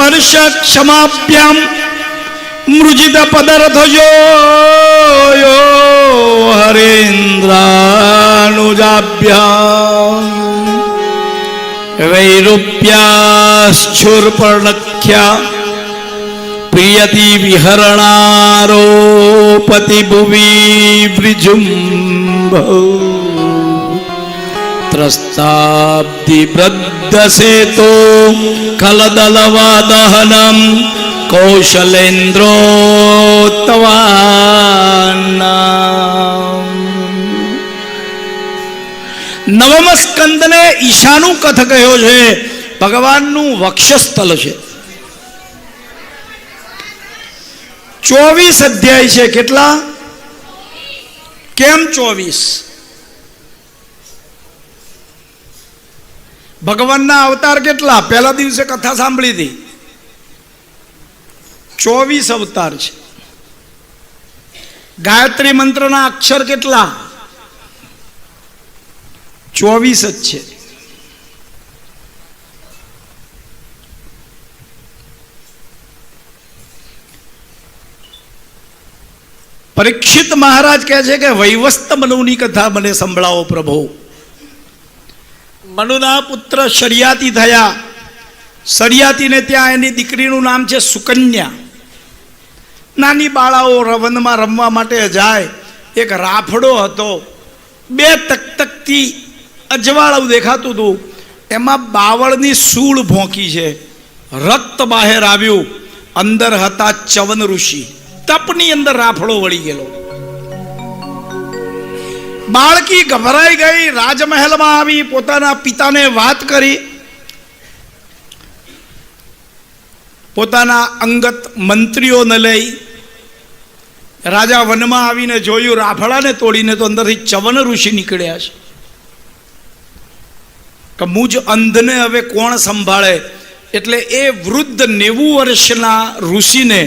સ્પર્શ ક્ષમાભ્યામ મૃજિત પદાર્થજો હરેન્દ્રાનુજાભ્યામ વૈરૂપ્યાશ્ચુર્પર્ણખ્યા પ્રિયતિ વિહરણારોપતિ ભુવિ વૃજુંભ ત્રસ્તાબ્ધિ વૃદ્ધસેતો ખલદલવાદહનમ કૌશલેન્દ્રોત્તવાન્નામ. નવમ સ્કંદને ઈશાનું કથ કહ્યો છે. ભગવાનનું વક્ષસ્થલ છે. 24 અધ્યાય છે. કેટલા? કેમ 24? ભગવાનના અવતાર કેટલા? પહેલા દિવસે કથા સાંભળી હતી. 24 અવતાર છે. ગાયત્રી મંત્રના અક્ષર કેટલા? 24 જ છે. પરીક્ષિત મહારાજ કહે છે કે વૈવસ્ત મનુની કથા મને સંભળાવો પ્રભુ. મનુના પુત્ર શરિયાતી થયા. શરિયાતીને ત્યાં એની દીકરીનું નામ છે સુકન્યા. નાની બાળાઓ વનમાં રમવા માટે જાય. એક રાફડો હતો, 2 તકતકથી અજવાળું દેખાતું હતું. એમાં બાવળની સૂળ ભોંકી છે. રક્ત બહાર આવ્યું. અંદર હતા ચવન ઋષિ. તપની અંદર રાફડો વળી ગયેલો. બાળકી ગભરાઈ ગઈ. રાજમહેલમાં આવી પોતાના પિતાને વાત કરી. પોતાના અંગત મંત્રીઓને લઈ રાજા વનમાં આવીને જોયું, રાફડાને તોડીને તો અંદરથી ચવન ઋષિ નીકળ્યા છે. કે મુજ અંધને હવે કોણ સંભાળે? એટલે એ વૃદ્ધ 90 વર્ષના ઋષિને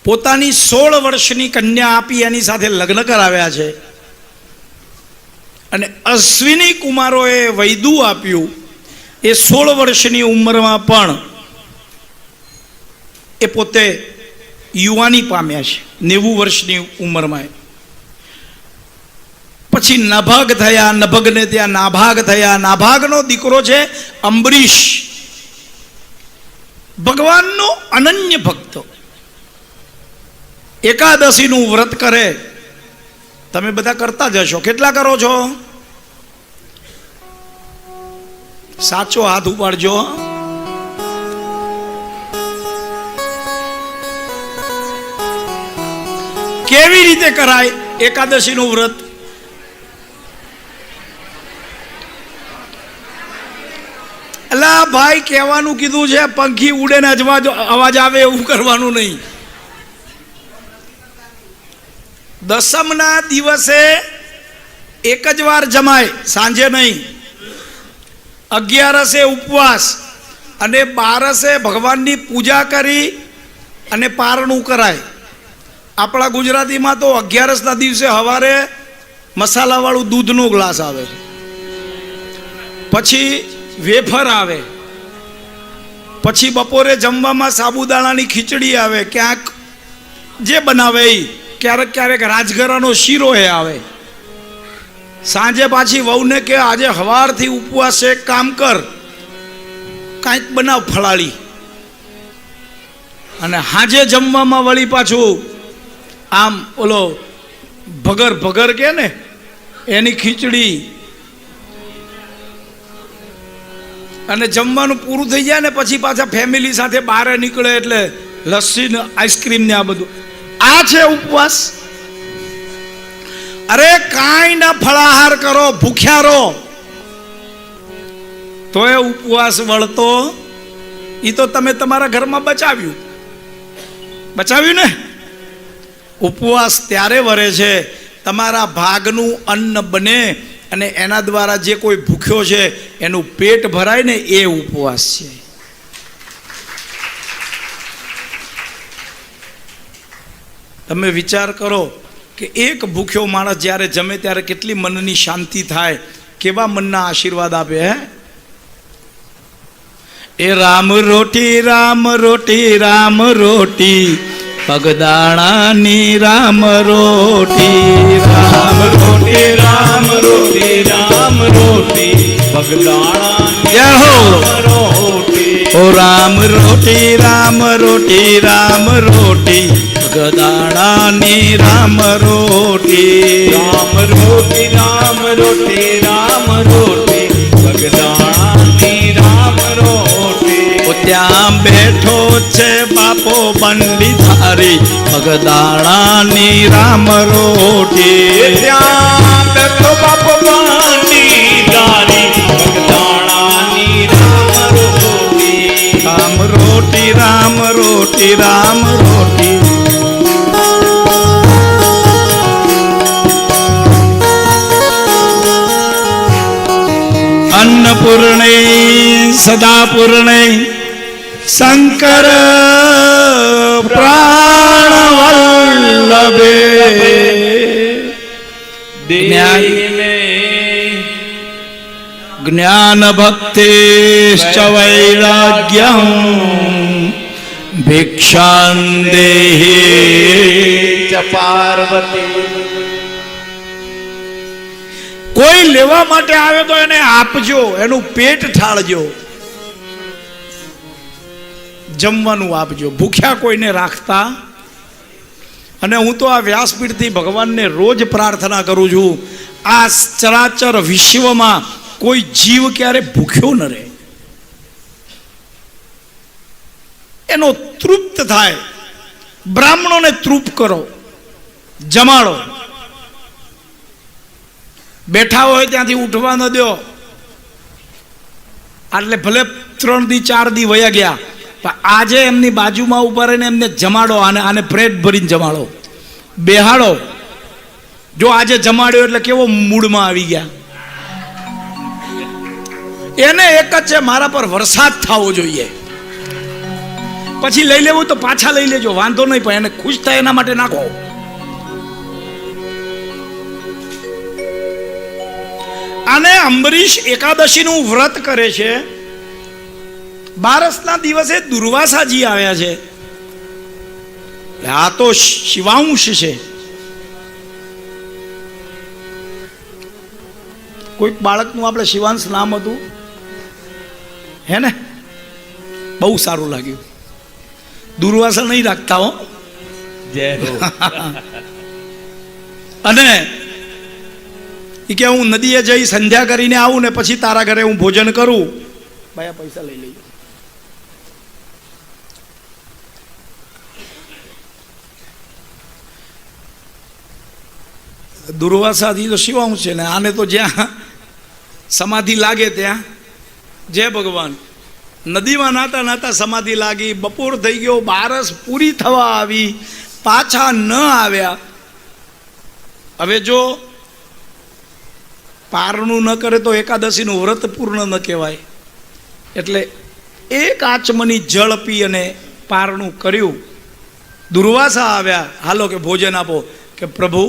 પોતાની 16 વર્ષની કન્યા આપી એની સાથે લગ્ન કરાવ્યા છે. અને અશ્વિની કુમારોએ વૈદું આપ્યું. એ 16 વર્ષની ઉંમરમાં પણ એ પોતે યુવાની પામ્યા છે. 90 વર્ષની ઉંમરમાં. પછી નભગ થયા. નભગને ત્યાં નાભાગ થયા. નાભાગનો દીકરો છે અંબરીશ. ભગવાનનો અનન્ય ભક્ત. એકાદશીનું વ્રત કરે. તમે બધા કરતા જશો. કેટલા કરો છો? સાચો હાથ ઉપાડજો. કેવી રીતે કરાય એકાદશીનું વ્રત? અલા ભાઈ, કહેવાનું કીધું છે પંખી ઉડે ને અવાજ આવે એવું કરવાનું નહીં. દસમના દિવસે એક જ વાર જમાય, સાંજે નહીં. 11 ઉપવાસ અને 12 ભગવાનની પૂજા કરી અને પારણું કરાય. આપણા ગુજરાતીમાં તો 11ના દિવસે સવારે મસાલાવાળું દૂધનો ગ્લાસ આવે, પછી વેફર આવે, પછી બપોરે જમવામાં સાબુદાણાની ખીચડી આવે, ક્યાંક જે બનાવે એ, ક્યારેક ક્યારેક રાજગરાનો શીરો એ આવે. સાંજે પાછી વહુને કે આજે સવારથી ઉપવાસ છે, એક કામ કર, કાંઈક બનાવ ફળાળી. અને હાજે જમવામાં વળી પાછું આમ ઓલો ભગર કે ને એની ખીચડી. અને જમવાનું પૂરું થઈ જાય ને પછી પાછા ફેમિલી સાથે બહાર નીકળે એટલે લસ્સી ને આઈસ્ક્રીમ ને આ બધું. આ છે ઉપવાસ. અરે કાંઈ ના ફળાહાર કરો, ભૂખ્યા રહો તો એ ઉપવાસ વળતો. એ તો તમે તમારા ઘરમાં બચાવ્યું ને. ઉપવાસ ત્યારે વરે છે તમારા ભાગનું અન્ન બને અને એના દ્વારા જે કોઈ ભૂખ્યો છે એનું પેટ ભરાય ને, એ ઉપવાસ છે. તમે વિચાર કરો કે એક ભૂખ્યો માણસ જ્યારે જમે ત્યારે કેટલી મનની શાંતિ થાય, કેવા મનના આશીર્વાદ આપે. હે એ રામ રોટી રામ રોટી રામ રોટી પગદાણાની રામ રોટી રામ રોટી રામ રોટી રામ રોટી પગદાણાની જય હો ઓ રામ રોટી રામ રોટી રામ રોટી પગદાણાની રામ રોટી રામ રોટી રામ રોટી રામ રોટી પગદાણાની રામ રોટી ત્યાં બેઠો છે બાપો બંડી ધારી પગદાણાની રામ રોટી ત્યાં બેઠો બાપો બંડી ધારી પગદાણાની રામ રોટી રામ રોટી રામ રોટી રામ રોટી અન્નપૂર્ણે સદાપૂર્ણે શંકર પ્રાણવલ્લભે જ્ઞાન ભક્તિશ્ચ વૈરાગ્યં ભિક્ષાં દેહી ચ પાર્વતી. કોઈ લેવા માટે આવે તો એને આપજો, એનું પેટ ઠાળજો, જમવાનું આપજો, ભૂખ્યા કોઈને રાખતા. અને હું તો આ વ્યાસપીઠથી ભગવાનને રોજ પ્રાર્થના કરું છું, આ ચરાચર વિશ્વમાં કોઈ જીવ ક્યારે ભૂખ્યો ન રહે, એનો તૃપ્ત થાય. બ્રાહ્મણોને તૃપ્ત કરો, જમાડો, બેઠા હોય ત્યાંથી ઉઠવા ન દો. એટલે ભલે 3 દી 4 દી વયા ગયા, પણ આજે એમની બાજુમાં ઉભા રહીને એમને જમાડો, આને પ્રેટ ભરીને જમાડો, બેહાડો. જો આજે જમાડ્યો એટલે કેવો મૂડમાં આવી ગયા. એને એક જ છે, મારા પર વરસાદ થવો જોઈએ. પછી લઈ લેવું તો પાછા લઈ લેજો, વાંધો નહીં, પણ એને ખુશ થાય એના માટે નાખો. અને અંબરીશ એકાદશીનું વ્રત કરે છે. બારસના દિવસે દુર્વાસાજી આવ્યા છે. આ તો શિવાંશ છે. કોઈક બાળકનું આપણે શિવાંશ નામ હતું, હે ને? બહુ સારું લાગ્યું. દુર્વાસા નહીં રાખતા હો. જય હો. અને કે હું નદીએ જઈ સંધ્યા કરીને આવું ને પછી તારા ઘરે હું ભોજન કરું. ભાઈ પૈસા લઈ લઈએ. દુર્વાસાથી તો શિવાંશ છે ને, આને તો જ્યાં સમાધિ લાગે ત્યાં જય ભગવાન. નદીમાં નાતા નાતા સમાધિ લાગી, બપોર થઈ ગયો, બારસ પૂરી થવા આવી, પાછા ન આવ્યા. હવે જો પારણું ન કરે તો એકાદશીનું વ્રત પૂર્ણ ન કહેવાય. એટલે એક આચમની જળ પી અને પારણું કર્યું. દુર્વાસા આવ્યા, હાલો કે ભોજન આપો. કે પ્રભુ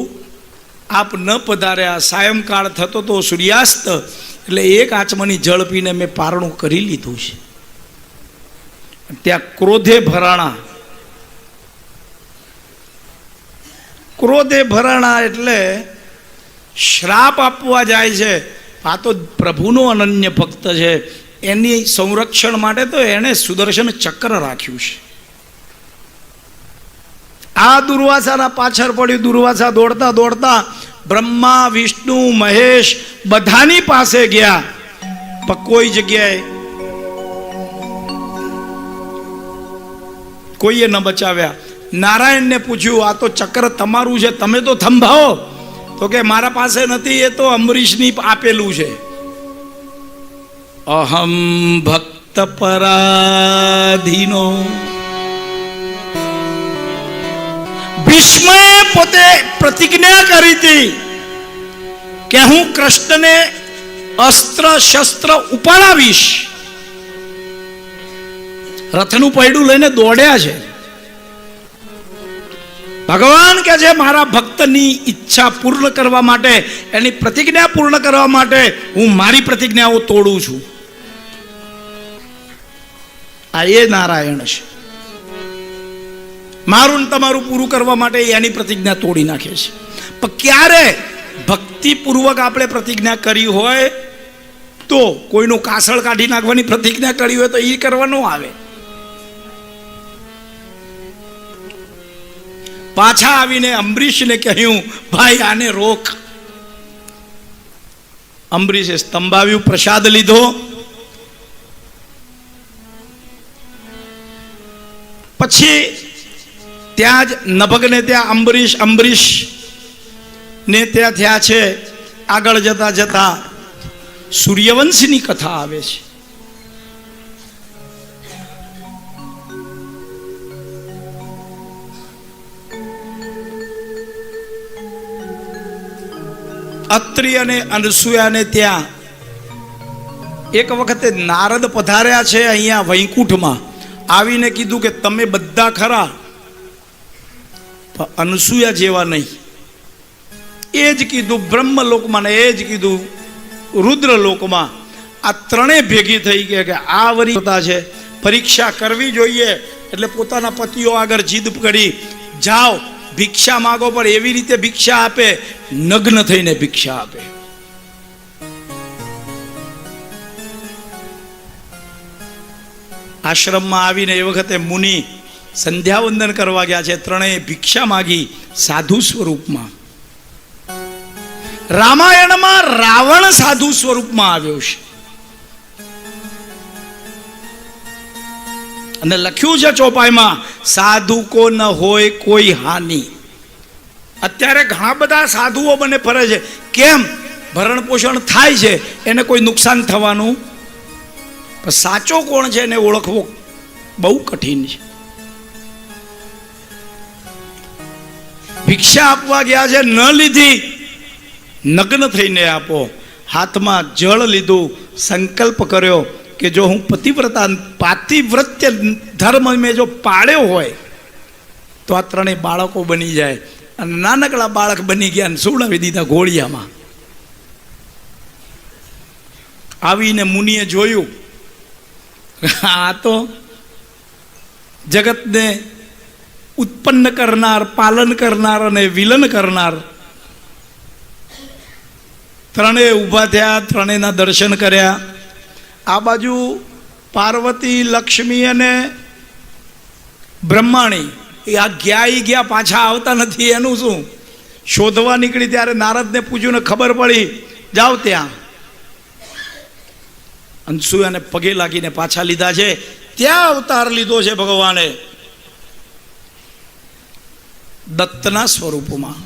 આપ ન પધાર્યા, સાયંકાળ થતો તો સૂર્યાસ્ત, એટલે એક આચમની જળ પીને મેં પારણું કરી લીધું છે. ત્યાં ક્રોધે ભરાણા. ક્રોધે ભરાણા એટલે શ્રાપ આપવા જાય છે. આ તો પ્રભુનો અનન્ય ભક્ત છે, એની સંરક્ષણ માટે તો એણે સુદર્શન ચક્ર રાખ્યું છે. આ દુર્વાસાના પાછળ પડ્યું. દુર્વાસા દોડતા દોડતા બ્રહ્મા, વિષ્ણુ, મહેશ બધાની પાસે ગયા, પણ કોઈ જગ્યાએ કોઈએ ન બચાવ્યા. નારાયણને પૂછ્યું, આ તો ચક્ર તમારું છે, તમે તો થંભાવો. તો કે મારા પાસે નથી, એ તો અંબરીશની આપેલું છે. અહમ ભક્ત પરાધીનો. ભીષ્મએ પોતે પ્રતિજ્ઞા કરી હતી કે હું કૃષ્ણને અસ્ત્ર શસ્ત્ર ઉપાડાવીશ. રથનું પૈડું લઈને દોડ્યા છે. ભગવાન કે છે મારા ભક્તની ઈચ્છા પૂર્ણ કરવા માટે, એની પ્રતિજ્ઞા પૂર્ણ કરવા માટે હું મારી પ્રતિજ્ઞાઓ તોડું છું. આ એ નારાયણ છે. મારું ને તમારું પૂરું કરવા માટે એની પ્રતિજ્ઞા તોડી નાખે છે. પણ ક્યારે ભક્તિપૂર્વક આપણે પ્રતિજ્ઞા કરી હોય તો, કોઈનું કાસળ કાઢી નાખવાની પ્રતિજ્ઞા કરી હોય તો એ કરવા ન આવે. પાછા આવીને અંબરીશને કહ્યું, ભાઈ આને રોક. અંબરીશે સ્તંભાવ્યું, પ્રસાદ લીધો. પછી ત્યાં જ નભગને ત્યાં અંબરીશ ને ત્યાં થયા છે. આગળ જતા જતા સૂર્યવંશની કથા આવે છે. અત્રિ અને અનસૂયાને ત્યાં એક વખતે નારદ પધાર્યા છે અહીંયા વૈકુંઠમાં. આવીને કીધું કે તમે બધા ખરા, પણ અનસૂયા જેવા નહીં. એ જ કીધું બ્રહ્મલોકમાં ને એ જ કીધું રુદ્રલોકમાં. આ ત્રણેય ભેગી થઈ ગયા કે આ વરિતા છે, પરીક્ષા કરવી જોઈએ. એટલે પોતાના પતિઓ આગળ જીદ કરી, જાઓ ભિક્ષા માગો, પણ એવી રીતે ભિક્ષા આપે, નગ્ન થઈને ભિક્ષા આપે. આશ્રમમાં આવીને એ વખતે મુનિ સંધ્યાવંદન કરવા ગયા છે. ત્રણેય ભિક્ષા માગી સાધુ સ્વરૂપમાં. રામાયણમાં રાવણ સાધુ સ્વરૂપમાં આવ્યો છે અને લખ્યું છે ચોપાઈમાં, સાધુ કો ન હોય કોઈ હાનિ. અત્યારે ઘણા બધા સાધુઓ બને ફરે છે. કેમ? ભરણ પોષણ થાય છે, એને કોઈ નુકસાન થવાનું. પણ સાચો કોણ છે એને ઓળખવો બહુ કઠિન છે. ભિક્ષા આપવા ગયા છે, ન લીધી, નગ્ન થઈને આપો. હાથમાં જળ લીધું, સંકલ્પ કર્યો કે જો હું પાતિવ્રત્ય ધર્મ મેં જો પાળ્યો હોય તો આ ત્રણેય બાળકો બની જાય. અને નાનકડા બાળક બની ગયા અને સુવડાવી દીધા ઘોડિયામાં. આવીને મુનિએ જોયું, આ તો જગતને ઉત્પન્ન કરનાર, પાલન કરનાર અને વિલન કરનાર. ત્રણેય ઊભા થયા, ત્રણેયના દર્શન કર્યા. આ બાજુ પાર્વતી, લક્ષ્મી અને બ્રહ્માણી એ આ ગયા પાછા આવતા નથી. એનું શું? શોધવા નીકળી ત્યારે નારદને પૂછ્યું ને ખબર પડી, જાઓ ત્યાં. અનસૂયાને પગે લાગીને પાછા લીધા છે. ત્યાં અવતાર લીધો છે ભગવાને દત્તના સ્વરૂપમાં.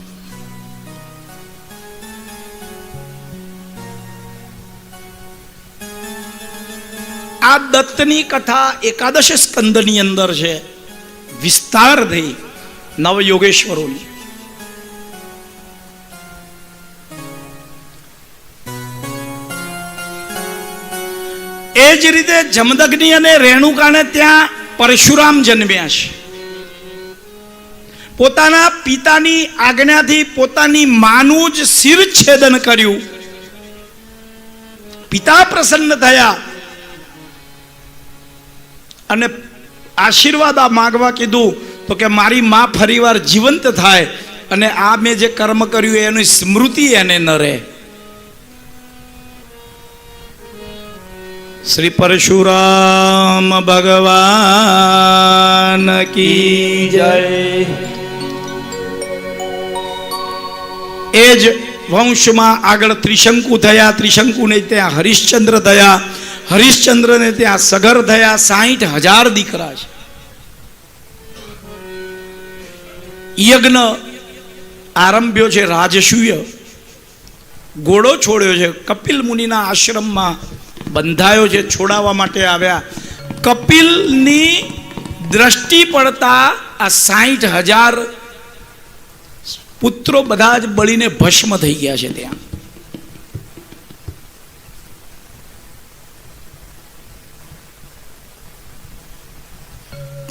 આ દત્તની કથા એકાદશ સ્કંદની અંદર છે, વિસ્તારથી નવયોગેશ્વરોની. એ જ રીતે જમદગ્નિ અને રેણુકાને ત્યાં પરશુરામ જન્મ્યા છે. પોતાના પિતાની આજ્ઞાથી પોતાની માનું જ શિરછેદન કર્યું. પિતા પ્રસન્ન થયા અને આશીર્વાદ માગવા કીધું તો કે મારી માં ફરીવાર જીવંત થાય અને આ મેં જે કર્મ કર્યું એની સ્મૃતિ એને ન રહે. શ્રી પરશુરામ ભગવાન કી જય. એ જ વંશમાં આગળ ત્રિશંકુ થયા. ત્રિશંકુને ત્યાં હરિશ્ચંદ્ર થયા. હરિશ્ચંદ્રને ત્યાં સગર થયા. 60,000 દીકરા છે. યજ્ઞ આરંભ્યો છે રાજસૂય. ઘોડો છોડ્યો છે. કપિલ મુનિના આશ્રમમાં બંધાયો છે, છોડાવવા માટે આવ્યા. કપિલની દ્રષ્ટિ પડતા આ 60,000 પુત્રો બધા જ બળીને ભસ્મ થઈ ગયા છે ત્યાં.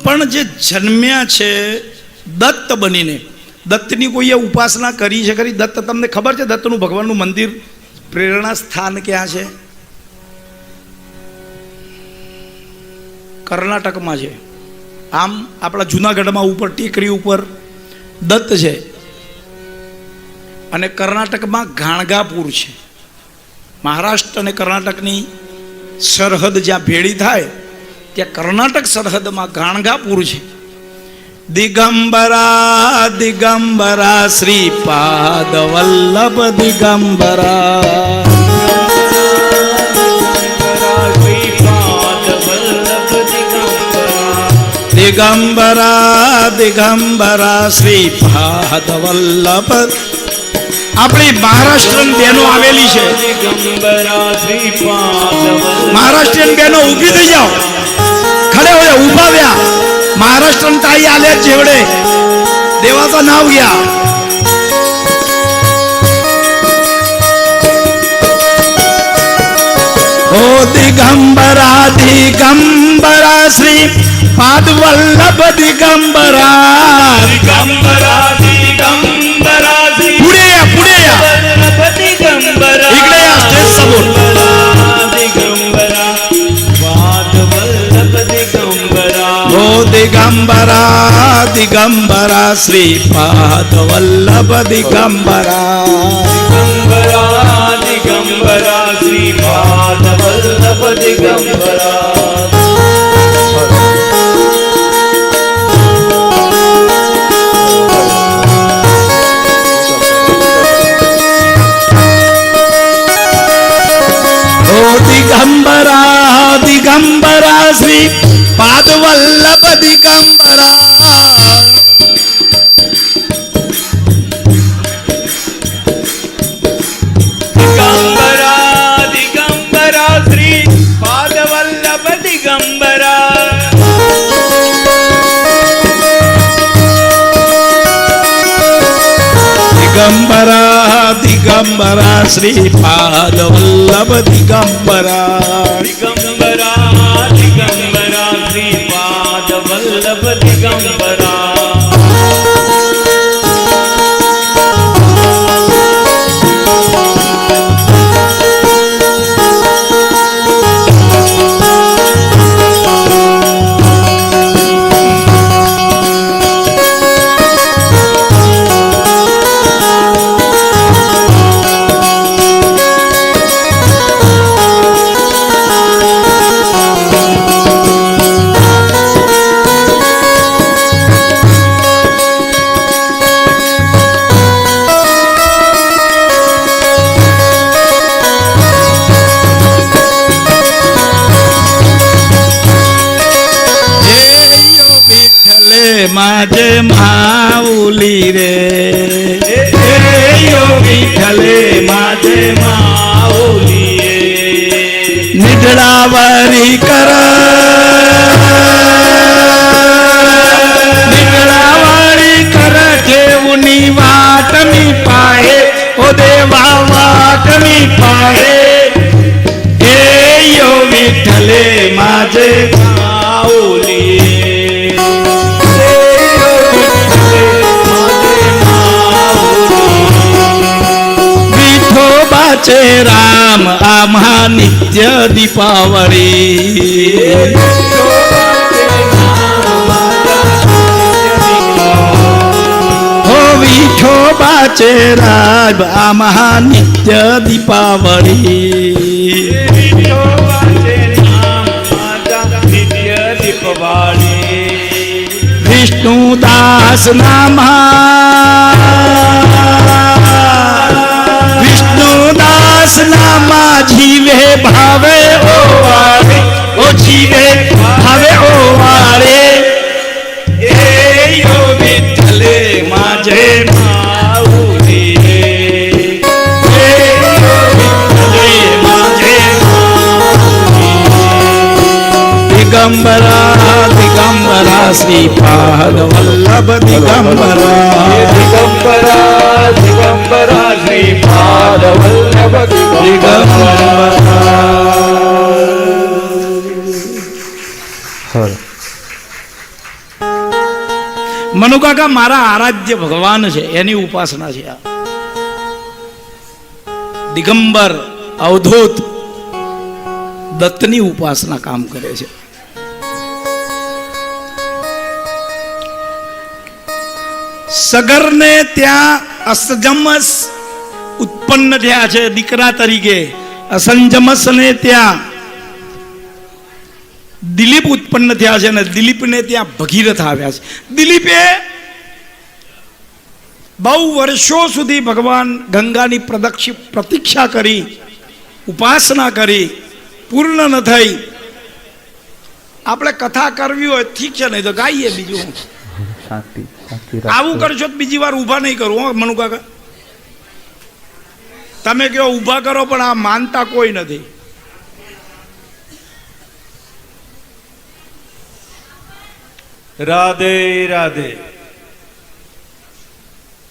પણ જે જન્મ્યા છે દત્ત બનીને, દત્તની કોઈએ ઉપાસના કરી છે ખરી? દત્ત તમને ખબર છે? દત્તનું ભગવાનનું મંદિર, પ્રેરણા સ્થાન ક્યાં છે? કર્ણાટકમાં છે. આમ આપણા જુનાગઢમાં ઉપર ટેકરી ઉપર દત્ત છે અને કર્ણાટકમાં ગાણગાપુર છે. મહારાષ્ટ્ર અને કર્ણાટકની સરહદ જ્યાં ભેળી થાય ત્યાં કર્ણાટક સરહદમાં ગાણગાપુર છે. દિગંબરા દિગંબરા શ્રીપાદ વલ્લભ દિગંબરા દિગંબરા દિગંબરા શ્રીપાદ વલ્લભ. આપણી મહારાષ્ટ્રીયન બહેનો આવેલી છે. મહારાષ્ટ્રીયન બહેનો ઊભી થઈ જાઓ, ખડે હોય ઊભા વ્યા. મહારાષ્ટ્રન તાઈ આલે જેવડે દેવાचा नाव घ्या. ओ दिगंबरा दिगंबरा श्री पाद वल्लभ दिगंबरा दिगंबरा दिगंबरा श्री पुढे या पुढे या वल्लभ दिगंबरा इकडे या स्टेज समोर. दिगंबरा पाद वल्लभ दिगंबरा ओ दिगंबरा दिगंबरा श्रीपाद वल्लभ दिगंबरा दिगंबरा दिगंबरा श्रीपाद वल्लभ दिगंबरा. ओ दिगंबरा दिगंबरा श्री पाद वल्लभ दिगंबरा. दिगंबरा दिगंबरा श्री पाद वल्लभ दिगंबरा. दिगंबरा दिगंबरा श्रीपाद वल्लभ दिगंबरा दिगंबरा दिगंबरा श्रीपाद वल्लभ दिगंबरा. माझे माऊली रे यो विठ्ठले माझे माऊली निडळावरी कर निडळावरी कर ठेवूनी वाट मी पाहे. ओ देवा वाट मी पाहे. हे यो विठ्ठले माझे माऊली विठोबाचे राम आम्हा नित्य दीपावली. हो विठोबाचे राम आम्हा नित्य दीपावली. विष्णुदास नामा विष्णुदास नामा जीवे भावे ओ वारे. ओ जीवे भावे ओ वारे. हे यो विठ्ठले माझे माऊली. हे यो विठ्ठले माझे माऊली. दिगंबरा दिगंबरा श्रीपाद वल्लभ दिगंबरा दिगंबरा दिगंबरा श्रीपाद वल्लभ दिगंबरा. મનુકાકા મારા આરાધ્ય ભગવાન છે, એની ઉપાસના છે આ. દિગંબર અવધૂત દત્તની ઉપાસના કામ કરે છે. સગરને ત્યાં અસજમસ ઉત્પન્ન થયા છે દીકરા તરીકે. અસંજમસ ને ત્યાં દિલીપ ઉત્પન્ન થયા છે અને દિલીપને ત્યાં ભગીરથ આવ્યા છે. દિલીપે બહુ વર્ષો સુધી ભગવાન ગંગાની પ્રતીક્ષા કરી, ઉપાસના કરી, પૂર્ણ ન થઈ. આપણે કથા કરવી હોય ઠીક છે, નહીં તો ગાઈએ. બીજું આવું કરશો તો બીજી વાર ઊભા નહીં કરું. હો મનુ કાકા, તમે કહો ઊભા કરો, પણ આ માનતા કોઈ નથી. રાધે રાધે.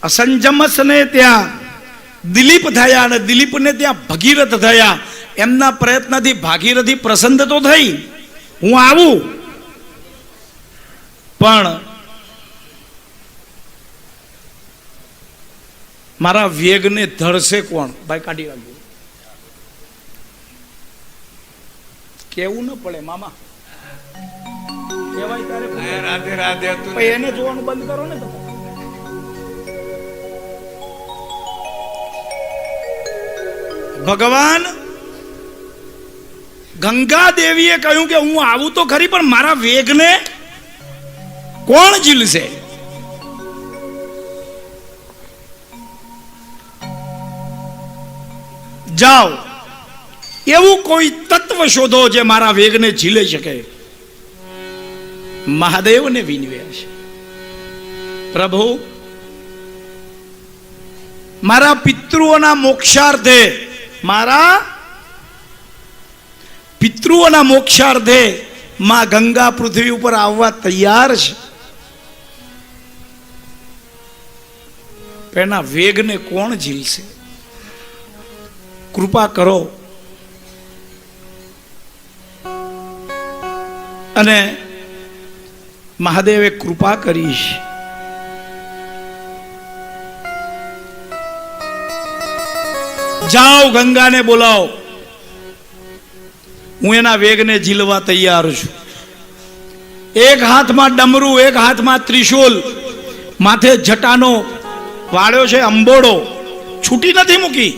અસંજમસ ને ત્યાં દિલીપ થયા અને દિલીપને ત્યાં ભગીરથ થયા. એમના પ્રયત્નથી ભાગીરથી પ્રસન્ન તો થઈ, હું આવું, પણ મારા વેગને ધરશે કોણ? ભાઈ કાઢી રાખજો. કેવું ન પડે મામા, કહેવાય તારે રાધે રાધે. એને જોવાનું બંધ કરો ને તમે. ભગવાન ગંગા દેવીએ કહ્યું કે હું આવું તો ખરી, પણ મારા વેગને કોણ ઝીલશે? જાઓ, એવું કોઈ તત્વ શોધો જે મારા વેગને ઝીલી શકે. મહાદેવને વિનવ્યા છે. પ્રભુ, મારા પિતૃઓના મોક્ષાર્થે, મારા પિતૃઓના મોક્ષાર્થે માં ગંગા પૃથ્વી ઉપર આવવા તૈયાર છે. એના વેગને કોણ ઝીલશે? કૃપા કરો. અને મહાદેવે કૃપા કરીશ. જાઓ, ગંગાને બોલાવો, હું એના વેગને ઝીલવા તૈયાર છું. એક હાથમાં ડમરું, એક હાથમાં ત્રિશૂલ, માથે જટાનો વાળ્યો છે અંબોડો. છૂટી નથી મૂકી,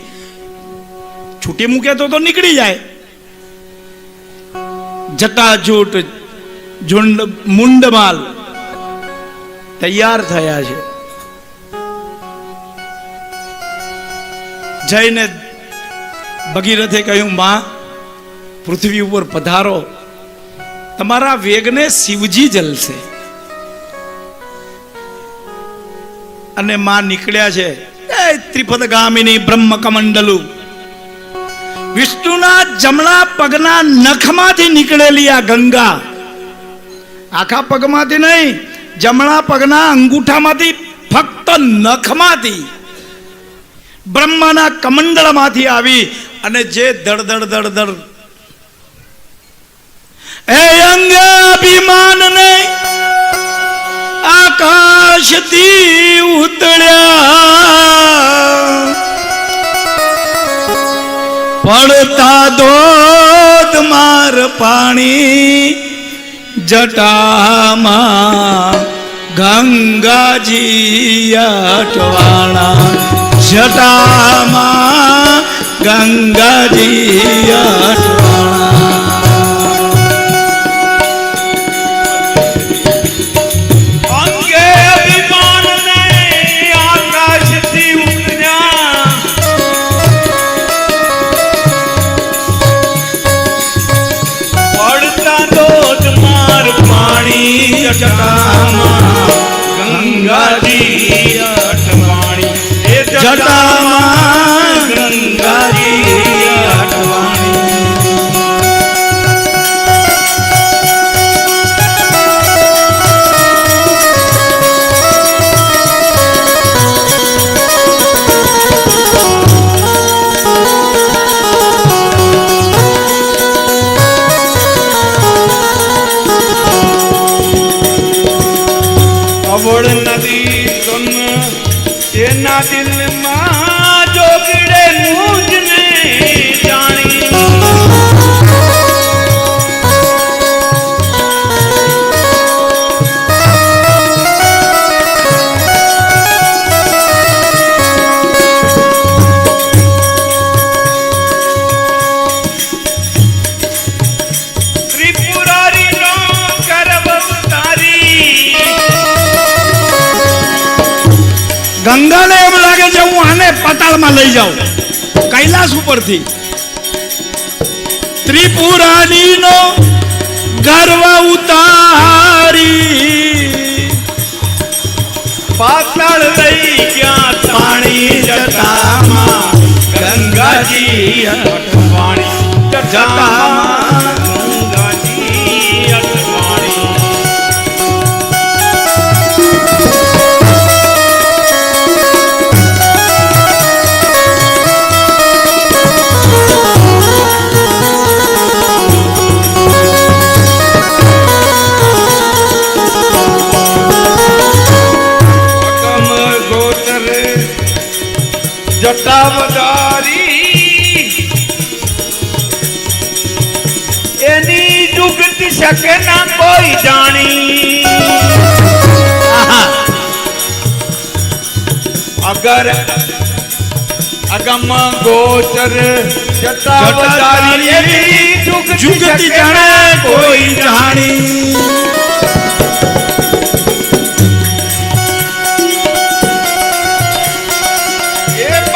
છૂટી મૂકે તો નીકળી જાય. જટાજૂટ ઝુંડ મુંડમાલ તૈયાર થયા છે. જઈને ભગીરથે કહ્યું, માં પૃથ્વી ઉપર પધારો, તમારા વેગને શિવજી જલશે. અને માં નીકળ્યા છે. એ ત્રિપદગામિની બ્રહ્મ કમંડલું, વિષ્ણુના જમણા પગના નખમાંથી નીકળેલી આ ગંગા, આખા પગમાંથી નહીં, જમણા પગના અંગૂઠામાંથી, ફક્ત નખમાંથી, બ્રહ્માના કમંડળમાંથી આવી અને જે દડ દડ દડ દડ એ અંગે અભિમાન ને આકાશથી ઉતર્યા, પડતા ધોધ માર પાણી જટામાં ગંગાજી અટવાણા, જટામાં ગંગાજી અટવાણા. ગંગાજી અટવાણી, જટામાં ગંગાજી અટવાણી. ગંગાને એમ લાગે છે હું આને પાતાળમાં લઈ જાઉં કૈલાસ ઉપરથી. ત્રિપુરારીનો ગર્વ ઉતારી પાતાળ લઈ ગયા પાણી જટામાં ગંગાજી અઠવાણી જટામાં ગંગાજી અઠવાણી. જટાવદારી એની જુગતી શકે ના કોઈ જાણી. અગર અગમ ગોચર જટાવદારી એની જુગતી જાણે કોઈ જાણી.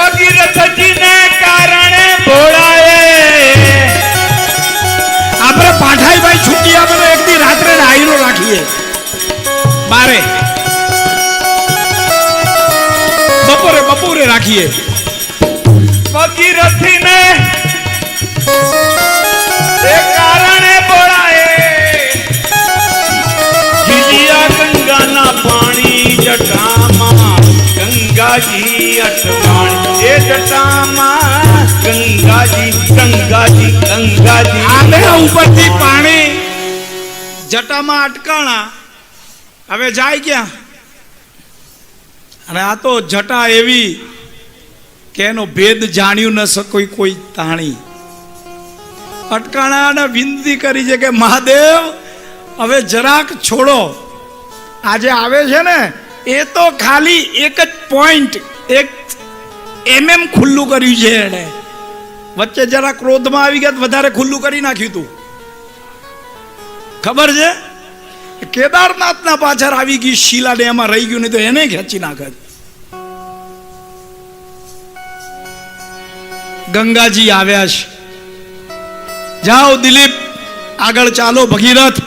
ભગીરથજીને કારણે ભોળાએ આપણે પાઠાઈભાઈ છૂટી આપણે એક દી રાત્રે આયરો રાખીએ બારે બપોરે રાખીએ. ભગીરથીને એ કારણે ભોળાએ જીલિયા ગંગાના પાણી જટામાં ગંગાજી અઠવાણી એ જટામાં ગંગાજી આને ઉપરથી પાણી જટામાં અટકાણા હવે જાય ક્યાં? અને આ તો જટા એવી કે એનો ભેદ જાણ્યું ન શકોય કોઈ તાણી. અટકાણા અને વિનંતી કરી છે કે મહાદેવ હવે જરાક છોડો. આજે આવે છે ને એ તો ખાલી એક જ પોઈન્ટ એક એમએમ ખુલ્લું કર્યું છે એને. વચ્ચે જરા ક્રોધમાં આવી ગયા વધારે ખુલ્લું કરી નાખ્યું તું. ખબર છે કેદારનાથના પાછળ આવી ગઈ શીલા ને એમાં રહી ગયું નહીં તો એને ખેંચી નાખે. ગંગાજી આવ્યા છે. જાઓ દિલીપ આગળ ચાલો. ભગીરથ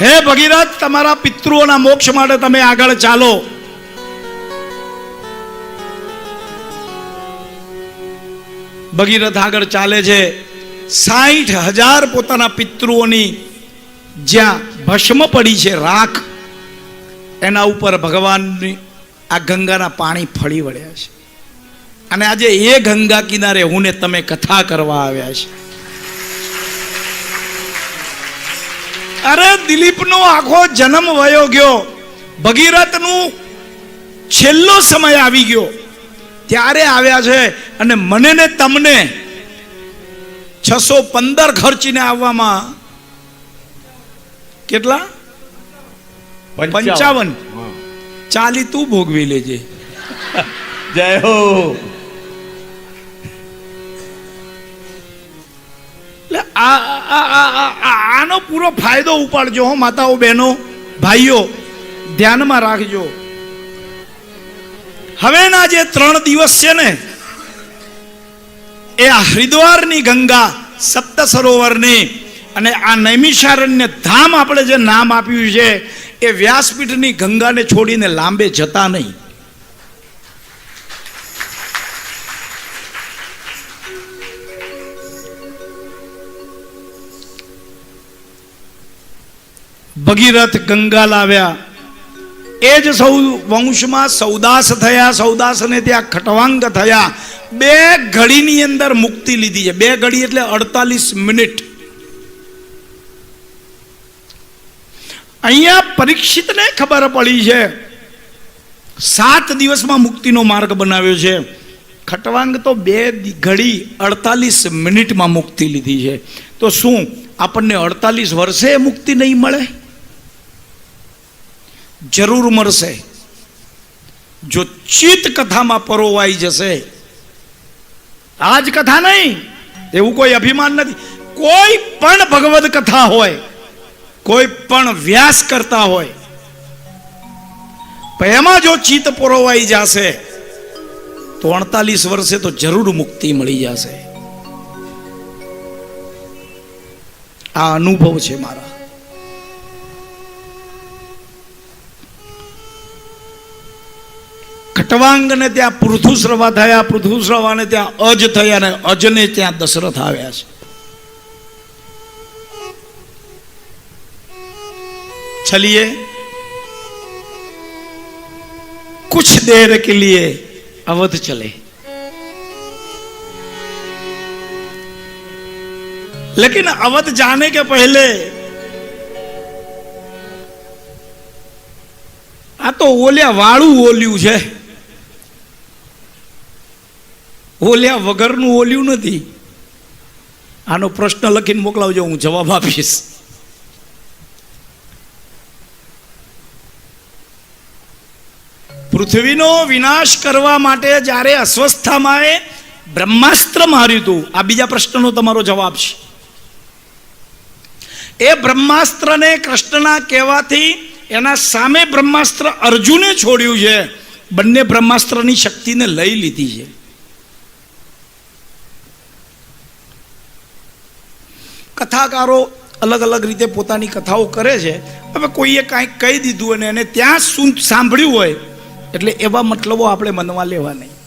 હે ભગીરથ તમારા પિતૃઓના મોક્ષ માટે તમે આગળ ચાલો. ભગીરથ આગળ ચાલે છે. 60,000 પોતાના પિતૃઓની જ્યાં ભસ્મ પડી છે રાખ એના ઉપર ભગવાનની આ ગંગાના પાણી ફળી વળ્યા છે. અને આજે એ ગંગા કિનારે હું ને તમે કથા કરવા આવ્યા છે. અરે દિલીપનો આખો જન્મ વયો ગયો. ભગીરથનું છેલ્લો સમય આવી ગયો ત્યારે આવ્યા છે. અને મને ને તમને 615 ખર્ચીને આવવામાં કેટલા 55 ચાલી તું ભોગવી લેજે. જય હો. એટલે આનો પૂરો ફાયદો ઉપાડજો હો માતાઓ બહેનો ભાઈઓ ધ્યાનમાં રાખજો. હવેના જે 3 દિવસ છે ને એ આ હરિદ્વારની ગંગા સપ્ત સરોવરની અને આ નૈમિષારણ્ય ધામ આપણે જે નામ આપ્યું છે એ વ્યાસપીઠની ગંગાને છોડીને લાંબે જતા નહીં. ભગીરથ ગંગા લાવ્યા. એ જ સૌ વંશમાં સૌદાસ થયા. સૌદાસને ત્યાં ખટવાંગ થયા. 2 ઘડીની અંદર મુક્તિ લીધી છે. 2 ઘડી એટલે 48 મિનિટ. અહીંયા પરીક્ષિતને ખબર પડી છે 7 દિવસમાં મુક્તિનો માર્ગ બનાવ્યો છે. ખટવાંગ તો 2 ઘડી 48 મિનિટમાં મુક્તિ લીધી છે. તો શું આપણને 48 વર્ષે મુક્તિ નહીં મળે? જરૂર મળશે જો ચિત્ત કથામાં પરોવાઈ જશે. આજ કથા નહીં એવું કોઈ અભિમાન નથી. કોઈ પણ ભગવદ કથા હોય, કોઈ પણ વ્યાસ કરતા હોય, પણ એમાં જો ચિત્ત પરોવાઈ જશે તો 48 વર્ષે તો જરૂર મુક્તિ મળી જશે. આ અનુભવ છે મારા. ખટવાંગને ત્યાં પૃથુશ્રવા થયા, પૃથુશ્રવાને ત્યાં અજ થયા, અને અજને ત્યાં દશરથ આવ્યા છે. चलिए कुछ देर के लिए अवध चले, लेकिन अवध जाने के पहले आ तो ओलिया वाळू ओल्यू है, ओलिया वगरनु ओल्यू नहीं. आनो प्रश्न लखीने मोकलावजो, हूँ जवाब आपीश. પૃથ્વીનો વિનાશ કરવા માટે જ્યારે અસ્વસ્થામાએ બ્રહ્માસ્ત્ર માર્યું હતું, આ બીજા પ્રશ્નનો તમારો જવાબ છે. એ બ્રહ્માસ્ત્રને કૃષ્ણના કહેવાથી એના સામે બ્રહ્માસ્ત્ર અર્જુને છોડ્યું છે. બંને બ્રહ્માસ્ત્રની શક્તિને લઈ લીધી છે. કથાકારો અલગ અલગ રીતે પોતાની કથાઓ કરે છે. હવે કોઈએ કાંઈક કહી દીધું અને એને ત્યાં સાંભળ્યું હોય એટલે એવા મતલબો આપણે મનવા લેવા નહીં.